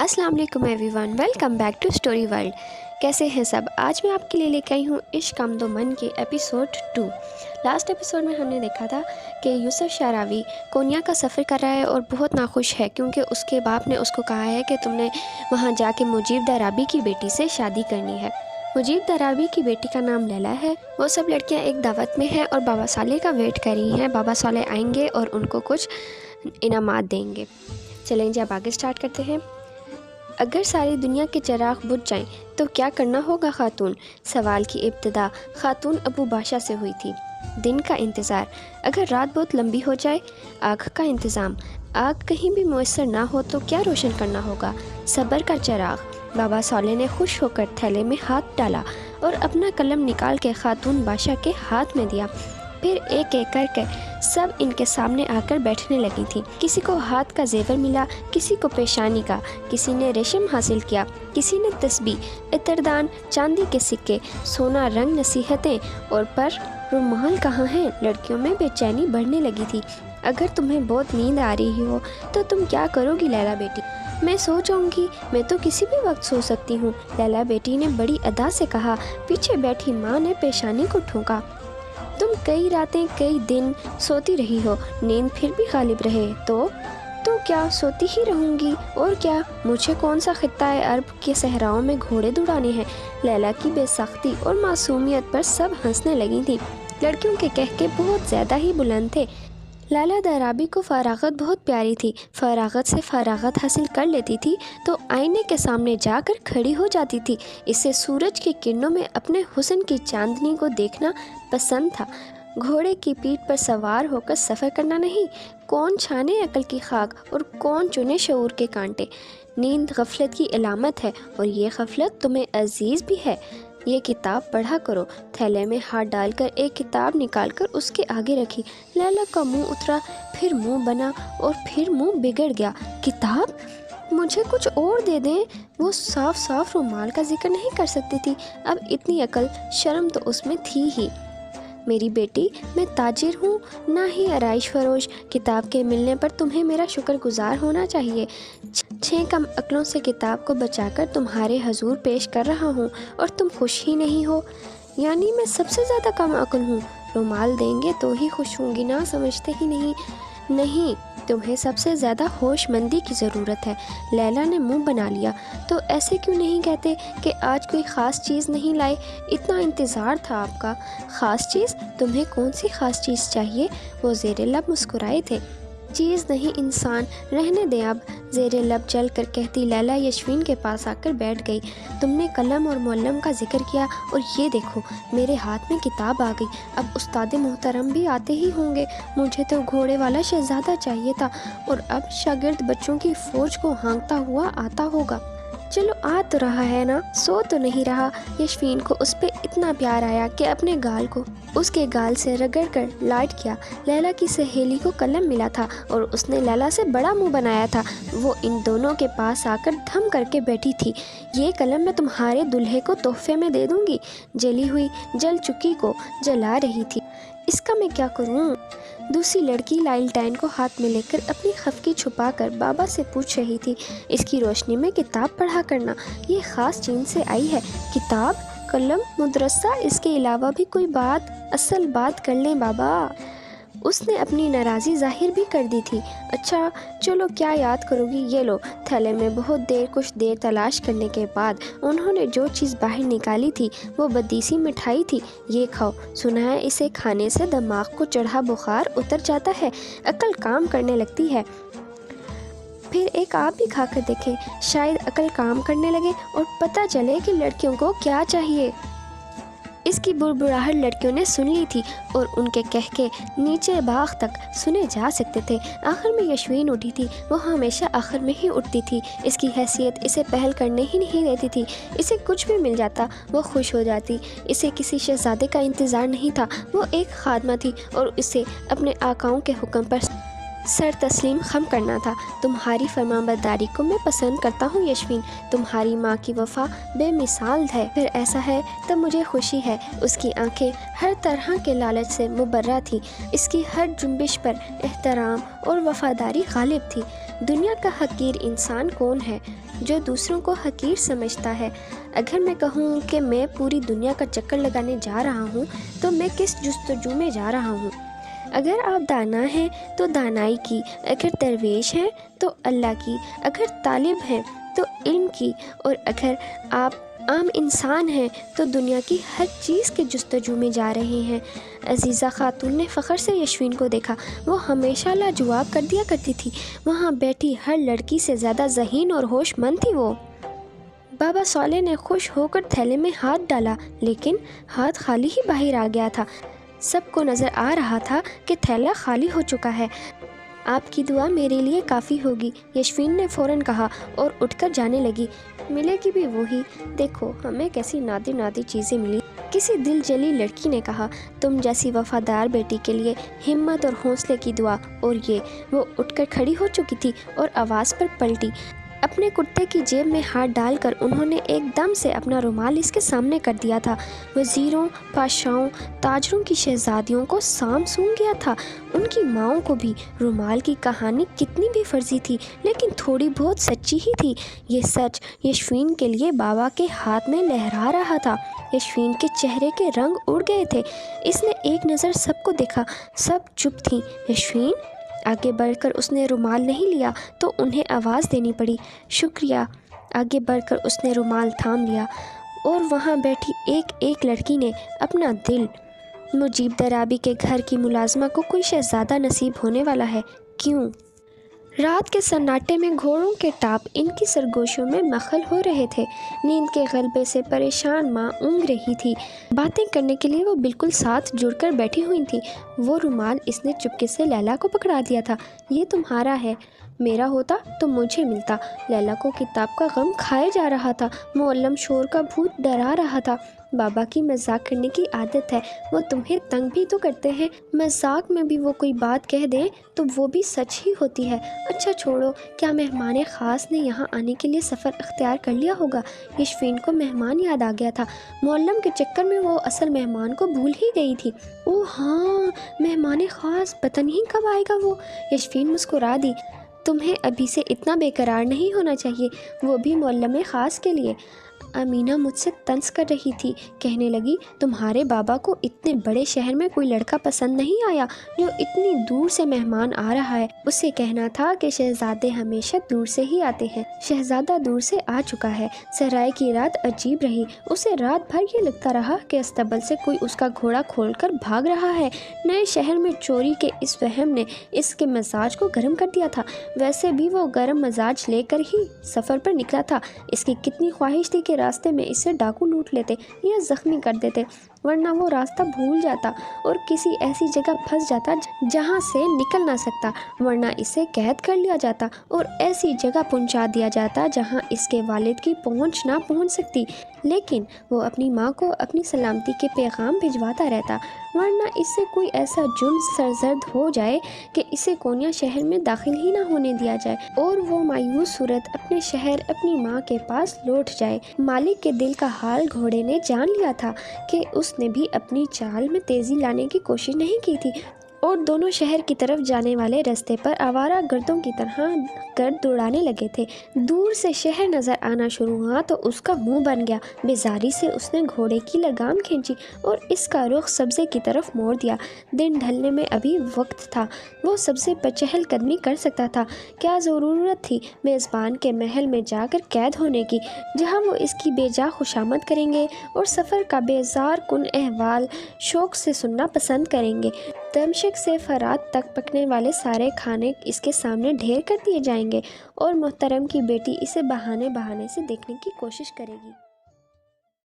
السلام علیکم everyone, welcome back to Story World. کیسے ہیں سب؟ آج میں آپ کے لیے لے کے آئی ہوں عشق عمد و من کے ایپیسوڈ 2۔ لاسٹ ایپیسوڈ میں ہم نے دیکھا تھا کہ یوسف شعراوی کونیا کا سفر کر رہا ہے اور بہت ناخوش ہے کیونکہ اس کے باپ نے اس کو کہا ہے کہ تم نے وہاں جا کے مجیب درابی کی بیٹی سے شادی کرنی ہے۔ مجیب درابی کی بیٹی کا نام لیلا ہے۔ وہ سب لڑکیاں ایک دعوت میں ہیں اور بابا صالح کا ویٹ کر رہی ہیں۔ بابا صالح آئیں گے اور ان کو کچھ انعامات دیں گے۔ چلیں جی اب آگے سٹارٹ کرتے ہیں۔ اگر ساری دنیا کے چراغ بجھ جائیں تو کیا کرنا ہوگا خاتون؟ سوال کی ابتدا خاتون ابو باشا سے ہوئی تھی۔ دن کا انتظار، اگر رات بہت لمبی ہو جائے۔ آگ کا انتظام، آگ کہیں بھی میسر نہ ہو تو کیا روشن کرنا ہوگا؟ صبر کا چراغ۔ بابا صالح نے خوش ہو کر تھیلے میں ہاتھ ڈالا اور اپنا قلم نکال کے خاتون باشا کے ہاتھ میں دیا۔ پھر ایک ایک کر کے سب ان کے سامنے آ کر بیٹھنے لگی تھی۔ کسی کو ہاتھ کا زیور ملا، کسی کو پیشانی کا، کسی نے ریشم حاصل کیا، کسی نے تسبیح، عطردان، چاندی کے سکے، سونا رنگ، نصیحتیں اور پر رومال کہاں ہیں؟ لڑکیوں میں بے چینی بڑھنے لگی تھی۔ اگر تمہیں بہت نیند آ رہی ہو تو تم کیا کرو گی لیلا بیٹی؟ میں سو جاؤں گی، میں تو کسی بھی وقت سو سکتی ہوں، لیلا بیٹی نے بڑی ادا سے کہا۔ پیچھے بیٹھی ماں نے پیشانی کو ٹھونکا۔ تم کئی راتیں کئی دن سوتی رہی ہو، نیند پھر بھی غالب رہے تو کیا سوتی ہی رہوں گی؟ اور کیا مجھے کون سا خطہ عرب کے صحراؤں میں گھوڑے دوڑانے ہیں؟ لیلا کی بے سختی اور معصومیت پر سب ہنسنے لگی تھی۔ لڑکیوں کے کہکے بہت زیادہ ہی بلند تھے۔ لیلا درابی کو فراغت بہت پیاری تھی۔ فراغت سے فراغت حاصل کر لیتی تھی تو آئینے کے سامنے جا کر کھڑی ہو جاتی تھی۔ اسے سورج کی کرنوں میں اپنے حسن کی چاندنی کو دیکھنا پسند تھا۔ گھوڑے کی پیٹھ پر سوار ہو کر سفر کرنا نہیں۔ کون چھانے عقل کی خاک اور کون چنے شعور کے کانٹے؟ نیند غفلت کی علامت ہے اور یہ غفلت تمہیں عزیز بھی ہے۔ یہ کتاب پڑھا کرو۔ تھیلے میں ہاتھ ڈال کر ایک کتاب نکال کر اس کے آگے رکھی۔ لیلا کا منہ اترا، پھر منہ بنا اور پھر منہ بگڑ گیا۔ کتاب؟ مجھے کچھ اور دے دیں۔ وہ صاف صاف رومال کا ذکر نہیں کر سکتی تھی۔ اب اتنی عقل شرم تو اس میں تھی ہی۔ میری بیٹی، میں تاجر ہوں نہ ہی آرائش فروش۔ کتاب کے ملنے پر تمہیں میرا شکر گزار ہونا چاہیے۔ 6 کم عقلوں سے کتاب کو بچا کر تمہارے حضور پیش کر رہا ہوں اور تم خوش ہی نہیں ہو؟ یعنی میں سب سے زیادہ کم عقل ہوں؟ رومال دیں گے تو ہی خوش ہوں گی نا، سمجھتے ہی نہیں۔ نہیں، تمہیں سب سے زیادہ ہوش مندی کی ضرورت ہے۔ لیلا نے منہ بنا لیا۔ تو ایسے کیوں نہیں کہتے کہ آج کوئی خاص چیز نہیں لائے؟ اتنا انتظار تھا آپ کا۔ خاص چیز؟ تمہیں کون سی خاص چیز چاہیے؟ وہ زیر لب مسکرائے تھے۔ چیز نہیں انسان، رہنے دیں اب، زیر لب چل کر کہتی لیلا یشوین کے پاس آ کر بیٹھ گئی۔ تم نے قلم اور معلم کا ذکر کیا اور یہ دیکھو میرے ہاتھ میں کتاب آ گئی۔ اب استاد محترم بھی آتے ہی ہوں گے۔ مجھے تو گھوڑے والا شہزادہ چاہیے تھا اور اب شاگرد بچوں کی فوج کو ہانکتا ہوا آتا ہوگا۔ چلو آ تو رہا ہے نا، سو تو نہیں رہا۔ یشوین کو اس پہ اتنا پیار آیا کہ اپنے گال کو اس کے گال سے رگڑ کر لاڈ کیا۔ لیلا کی سہیلی کو قلم ملا تھا اور اس نے لیلا سے بڑا منہ بنایا تھا۔ وہ ان دونوں کے پاس آ کر دھم کر کے بیٹھی تھی۔ یہ قلم میں تمہارے دلہے کو تحفے میں دے دوں گی۔ جلی ہوئی جل چکی کو جلا رہی تھی۔ اس کا میں کیا کروں؟ دوسری لڑکی لائلٹین کو ہاتھ میں لے کر اپنی خفگی چھپا کر بابا سے پوچھ رہی تھی۔ اس کی روشنی میں کتاب پڑھا کرنا، یہ خاص چین سے آئی ہے۔ کتاب، قلم، مدرسہ، اس کے علاوہ بھی کوئی بات، اصل بات کر لیں بابا۔ اس نے اپنی ناراضی ظاہر بھی کر دی تھی۔ اچھا چلو، کیا یاد کرو گی؟ یہ لو۔ تھیلے میں بہت کچھ دیر تلاش کرنے کے بعد انہوں نے جو چیز باہر نکالی تھی وہ بدیسی مٹھائی تھی۔ یہ کھاؤ، سنا ہے اسے کھانے سے دماغ کو چڑھا بخار اتر جاتا ہے، عقل کام کرنے لگتی ہے۔ پھر ایک آپ بھی کھا کر دیکھیں، شاید عقل کام کرنے لگے اور پتہ چلے کہ لڑکیوں کو کیا چاہیے۔ اس کی بڑبڑاہٹ لڑکیوں نے سن لی تھی اور ان کے کہکے نیچے باغ تک سنے جا سکتے تھے۔ آخر میں یشوین اٹھی تھی۔ وہ ہمیشہ آخر میں ہی اٹھتی تھی۔ اس کی حیثیت اسے پہل کرنے ہی نہیں دیتی تھی۔ اسے کچھ بھی مل جاتا وہ خوش ہو جاتی۔ اسے کسی شہزادے کا انتظار نہیں تھا، وہ ایک خادمہ تھی اور اسے اپنے آقاؤں کے حکم پر سر تسلیم خم کرنا تھا۔ تمہاری فرمانبرداری کو میں پسند کرتا ہوں یشوین، تمہاری ماں کی وفا بے مثال ہے۔ پھر ایسا ہے تو مجھے خوشی ہے۔ اس کی آنکھیں ہر طرح کے لالچ سے مبرہ تھیں۔ اس کی ہر جنبش پر احترام اور وفاداری غالب تھی۔ دنیا کا حقیر انسان کون ہے جو دوسروں کو حقیر سمجھتا ہے؟ اگر میں کہوں کہ میں پوری دنیا کا چکر لگانے جا رہا ہوں تو میں کس جستجو میں جا رہا ہوں؟ اگر آپ دانا ہیں تو دانائی کی، اگر درویش ہیں تو اللہ کی، اگر طالب ہیں تو علم کی، اور اگر آپ عام انسان ہیں تو دنیا کی ہر چیز کے جستجو میں جا رہے ہیں۔ عزیزہ خاتون نے فخر سے یشوین کو دیکھا۔ وہ ہمیشہ لاجواب کر دیا کرتی تھی۔ وہاں بیٹھی ہر لڑکی سے زیادہ ذہین اور ہوش مند تھی وہ۔ بابا صالح نے خوش ہو کر تھیلے میں ہاتھ ڈالا، لیکن ہاتھ خالی ہی باہر آ گیا تھا۔ سب کو نظر آ رہا تھا کہ تھیلا خالی ہو چکا ہے۔ آپ کی دعا میرے لیے کافی ہوگی، یشوین نے فوراً کہا اور اٹھ کر جانے لگی۔ ملے گی بھی وہی، دیکھو ہمیں کیسی نادر نادر چیزیں ملی، کسی دل جلی لڑکی نے کہا۔ تم جیسی وفادار بیٹی کے لیے ہمت اور حوصلے کی دعا۔ اور یہ وہ اٹھ کر کھڑی ہو چکی تھی اور آواز پر پلٹی۔ اپنے کرتے کی جیب میں ہاتھ ڈال کر انہوں نے ایک دم سے اپنا رومال اس کے سامنے کر دیا تھا۔ وزیروں، بادشاہوں، تاجروں کی شہزادیوں کو سام سونگ گیا تھا۔ ان کی ماؤں کو بھی۔ رومال کی کہانی کتنی بھی فرضی تھی لیکن تھوڑی بہت سچی ہی تھی۔ یہ سچ یشوین کے لیے بابا کے ہاتھ میں لہرا رہا تھا۔ یشوین کے چہرے کے رنگ اڑ گئے تھے۔ اس نے ایک نظر سب کو دیکھا، سب چپ تھیں۔ یشوین؟ آگے بڑھ کر اس نے رومال نہیں لیا تو انہیں آواز دینی پڑی۔ شکریہ۔ آگے بڑھ کر اس نے رومال تھام لیا اور وہاں بیٹھی ایک ایک لڑکی نے اپنا دل۔ مجیب درابی کے گھر کی ملازمہ کو کوئی شہزادہ نصیب ہونے والا ہے، کیوں؟ رات کے سناٹے میں گھوڑوں کے ٹاپ ان کی سرگوشیوں میں مخل ہو رہے تھے۔ نیند کے غلبے سے پریشان ماں اونگ رہی تھی۔ باتیں کرنے کے لیے وہ بالکل ساتھ جڑ کر بیٹھی ہوئی تھی۔ وہ رومال اس نے چپکے سے لیلا کو پکڑا دیا تھا۔ یہ تمہارا ہے، میرا ہوتا تو مجھے ملتا۔ لیلا کو کتاب کا غم کھائے جا رہا تھا۔ معلم شور کا بھوت ڈرا رہا تھا۔ بابا کی مذاق کرنے کی عادت ہے، وہ تمہیں تنگ بھی تو کرتے ہیں۔ مذاق میں بھی وہ کوئی بات کہہ دیں تو وہ بھی سچ ہی ہوتی ہے۔ اچھا چھوڑو، کیا مہمان خاص نے یہاں آنے کے لیے سفر اختیار کر لیا ہوگا؟ یشوین کو مہمان یاد آ گیا تھا۔ معلم کے چکر میں وہ اصل مہمان کو بھول ہی گئی تھی۔ اوہ ہاں، مہمان خاص، پتہ نہیں کب آئے گا وہ۔ یشوین مسکرا دی۔ تمہیں ابھی سے اتنا بے قرار نہیں ہونا چاہیے، وہ بھی معلم خاص کے لیے۔ امینہ مجھ سے طنز کر رہی تھی، کہنے لگی تمہارے بابا کو اتنے بڑے شہر میں کوئی لڑکا پسند نہیں آیا جو اتنی دور سے مہمان آ رہا ہے۔ اسے کہنا تھا کہ شہزادے ہمیشہ دور سے ہی آتے ہیں۔ شہزادہ دور سے آ چکا ہے۔ سرائے کی رات عجیب رہی۔ اسے رات بھر یہ لگتا رہا کہ استبل سے کوئی اس کا گھوڑا کھول کر بھاگ رہا ہے۔ نئے شہر میں چوری کے اس وہم نے اس کے مزاج کو گرم کر دیا تھا۔ ویسے بھی وہ گرم مزاج لے کر ہی سفر پر نکلا تھا۔ اس کی کتنی خواہش تھی کہ راستے میں اسے ڈاکو لوٹ لیتے یا زخمی کر دیتے، ورنہ وہ راستہ بھول جاتا اور کسی ایسی جگہ پھنس جاتا جہاں سے نکل نہ سکتا، ورنہ اسے قید کر لیا جاتا اور ایسی جگہ پہنچا دیا جاتا جہاں اس کے والد کی پہنچ نہ پہنچ سکتی۔ لیکن وہ اپنی ماں کو اپنی سلامتی کے پیغام بھجواتا رہتا، ورنہ اس سے کوئی ایسا جرم سرزد ہو جائے کہ اسے کونیا شہر میں داخل ہی نہ ہونے دیا جائے اور وہ مایوس صورت اپنے شہر اپنی ماں کے پاس لوٹ جائے۔ مالک کے دل کا حال گھوڑے نے جان لیا تھا کہ اس نے بھی اپنی چال میں تیزی لانے کی کوشش نہیں کی تھی اور دونوں شہر کی طرف جانے والے راستے پر آوارہ گردوں کی طرح گرد دوڑانے لگے تھے۔ دور سے شہر نظر آنا شروع ہوا تو اس کا منہ بن گیا۔ بیزاری سے اس نے گھوڑے کی لگام کھینچی اور اس کا رخ سبزے کی طرف موڑ دیا۔ دن ڈھلنے میں ابھی وقت تھا، وہ سبزے پر چہل قدمی کر سکتا تھا۔ کیا ضرورت تھی میزبان کے محل میں جا کر قید ہونے کی، جہاں وہ اس کی بے جا خوشامد کریں گے اور سفر کا بیزار کن احوال شوق سے سننا پسند کریں گے۔ دمشق سے فرات تک پکنے والے سارے کھانے اس کے سامنے ڈھیر کر دیے جائیں گے اور محترم کی بیٹی اسے بہانے سے دیکھنے کی کوشش کرے گی۔